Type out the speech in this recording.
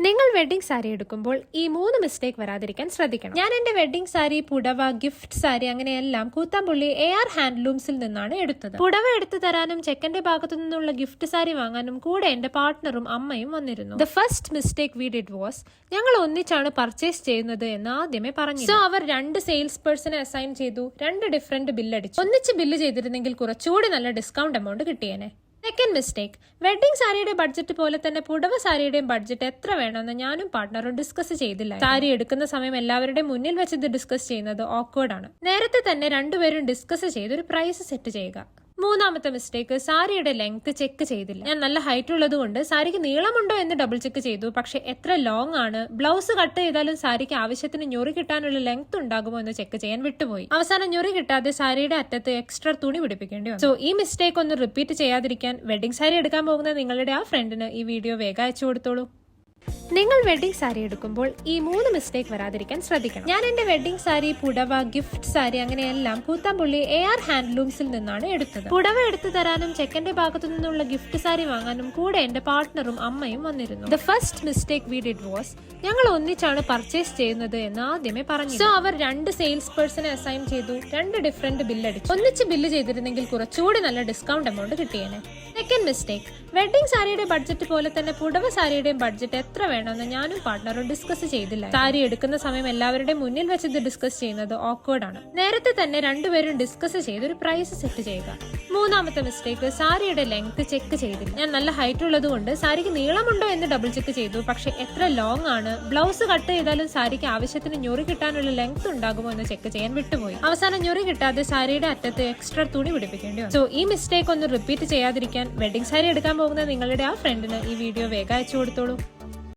നിങ്ങൾ വെഡിങ് സാരി എടുക്കുമ്പോൾ ഈ 3 മിസ്റ്റേക്ക് വരാതിരിക്കാൻ ശ്രദ്ധിക്കണം. ഞാൻ എന്റെ വെഡിങ് സാരി, പുടവ, ഗിഫ്റ്റ് സാരി അങ്ങനെയെല്ലാം കൂത്താമ്പുള്ളി AR ഹാൻഡ്ലൂംസിൽ നിന്നാണ് എടുത്തത്. പുടവ എടുത്തു തരാനും ചെക്കന്റെ ഭാഗത്തു നിന്നുള്ള ഗിഫ്റ്റ് സാരി വാങ്ങാനും കൂടെ എന്റെ പാർട്ട്ണറും അമ്മയും വന്നിരുന്നു. The first mistake we did was ഞങ്ങൾ ഒന്നിച്ചാണ് പർച്ചേസ് ചെയ്യുന്നത് എന്ന് ആദ്യമേ പറഞ്ഞു. സോ അവർ 2 സെയിൽസ് പേഴ്സണെ അസൈൻ ചെയ്തു. 2 ഡിഫറെന്റ് ബില്ലടിച്ചു. ഒന്നിച്ച് ബില്ല് ചെയ്തിരുന്നെങ്കിൽ കുറച്ചുകൂടി നല്ല ഡിസ്കൗണ്ട് എമൗണ്ട് കിട്ടിയേനെ. സെക്കൻഡ് മിസ്റ്റേക്ക്, വെഡിങ് സാരിയുടെ ബഡ്ജറ്റ് പോലെ തന്നെ പുടവ സാരിയുടെയും ബഡ്ജറ്റ് എത്ര വേണമെന്ന് ഞാനും പാർട്ട്ണറും ഡിസ്കസ് ചെയ്തില്ല. സാരി എടുക്കുന്ന സമയം എല്ലാവരുടെയും മുന്നിൽ വെച്ച് ഇത് ഡിസ്കസ് ചെയ്യുന്നത് ഓക്വേർഡ് ആണ്. നേരത്തെ തന്നെ രണ്ടുപേരും ഡിസ്കസ് ചെയ്ത് ഒരു പ്രൈസ് സെറ്റ് ചെയ്യുക. മൂന്നാമത്തെ മിസ്റ്റേക്ക്, സാരിയുടെ ലെങ്ത് ചെക്ക് ചെയ്തില്ല. ഞാൻ നല്ല ഹൈറ്റ് ഉള്ളത് കൊണ്ട് സാരിക്ക് നീളമുണ്ടോ എന്ന് ഡബിൾ ചെക്ക് ചെയ്തു. പക്ഷെ എത്ര ലോങ് ആണ്, ബ്ലൗസ് കട്ട് ചെയ്താലും സാരിക്ക് ആവശ്യത്തിന് ഞൊറി കിട്ടാനുള്ള ലെങ്ത് ഉണ്ടാകുമോ എന്ന് ചെക്ക് ചെയ്യാൻ വിട്ടുപോയി. അവസാനം ഞൊറി കിട്ടാതെ സാരിയുടെ അറ്റത്ത് എക്സ്ട്രാ തുണി പിടിപ്പിക്കേണ്ടി വന്നു. സോ ഈ മിസ്റ്റേക്ക് ഒന്ന് റിപ്പീറ്റ് ചെയ്യാതിരിക്കാൻ വെഡിങ് സാരി എടുക്കാൻ പോകുന്ന നിങ്ങളുടെ ആ ഫ്രണ്ടിന് ഈ വീഡിയോ വേഗം അയച്ചു കൊടുത്തോളൂ. നിങ്ങൾ വെഡിങ് സാരി എടുക്കുമ്പോൾ ഈ 3 മിസ്റ്റേക്ക് വരാതിരിക്കാൻ ശ്രദ്ധിക്കണം. ഞാൻ എന്റെ വെഡിങ് സാരി, പുടവ, ഗിഫ്റ്റ് സാരി അങ്ങനെയെല്ലാം കൂത്താമ്പുള്ളി AR ഹാൻഡ്ലൂംസിൽ നിന്നാണ് എടുത്തത്. പുടവ എടുത്തു തരാനും ചെക്കന്റെ ഭാഗത്തു നിന്നുള്ള ഗിഫ്റ്റ് സാരി വാങ്ങാനും കൂടെ എന്റെ പാർട്ട്ണറും അമ്മയും വന്നിരുന്നു. The first mistake we did was ഞങ്ങൾ ഒന്നിച്ചാണ് പർച്ചേസ് ചെയ്യുന്നത് എന്ന് ആദ്യമേ പറഞ്ഞു. സോ അവർ 2 സെയിൽസ് പേഴ്സണെ അസൈൻ ചെയ്തു. 2 ഡിഫറെന്റ് ബില്ലടിച്ചു. ഒന്നിച്ച് ബില്ല് ചെയ്തിരുന്നെങ്കിൽ കുറച്ചുകൂടി നല്ല ഡിസ്കൗണ്ട് എമൗണ്ട് കിട്ടിയേനെ. സെക്കൻഡ് മിസ്റ്റേക്ക്, വെഡിങ് സാരിയുടെ ബഡ്ജറ്റ് പോലെ തന്നെ പുടവ സാരിയുടെയും ബഡ്ജറ്റ് എത്ര വേണമെന്ന് ഞാനും പാർട്ട്ണറും ഡിസ്കസ് ചെയ്തില്ല. സാരി എടുക്കുന്ന സമയം എല്ലാവരുടെയും മുന്നിൽ വെച്ച് ഇത് ഡിസ്കസ് ചെയ്യുന്നത് ഓക്വേർഡ് ആണ്. നേരത്തെ തന്നെ രണ്ടുപേരും ഡിസ്കസ് ചെയ്ത് ഒരു പ്രൈസ് സെറ്റ് ചെയ്യുക. മൂന്നാമത്തെ മിസ്റ്റേക്ക്, സാരിയുടെ ലെങ്ത് ചെക്ക് ചെയ്തില്ല. ഞാൻ നല്ല ഹൈറ്റ് ഉള്ളത് കൊണ്ട് സാരിക്ക് നീളമുണ്ടോ എന്ന് ഡബിൾ ചെക്ക് ചെയ്തു. പക്ഷെ എത്ര ലോങ് ആണ്, ബ്ലൗസ് കട്ട് ചെയ്താലും സാരിക്ക് ആവശ്യത്തിന് ഞൊറി കിട്ടാനുള്ള ലെങ്ത് ഉണ്ടാകുമോ എന്ന് ചെക്ക് ചെയ്യാൻ വിട്ടുപോയി. അവസാനം ഞൊറി കിട്ടാതെ സാരിയുടെ അറ്റത്ത് എക്സ്ട്രാ തുണി പിടിപ്പിക്കേണ്ടി വന്നു. സോ ഈ മിസ്റ്റേക്ക് ഒന്ന് റിപ്പീറ്റ് ചെയ്യാതിരിക്കാൻ വെഡിങ് സാരി എടുക്കാൻ പോകുന്ന നിങ്ങളുടെ ആ ഫ്രണ്ടിന് ഈ വീഡിയോ വേഗം അയച്ചു കൊടുത്തോളൂ.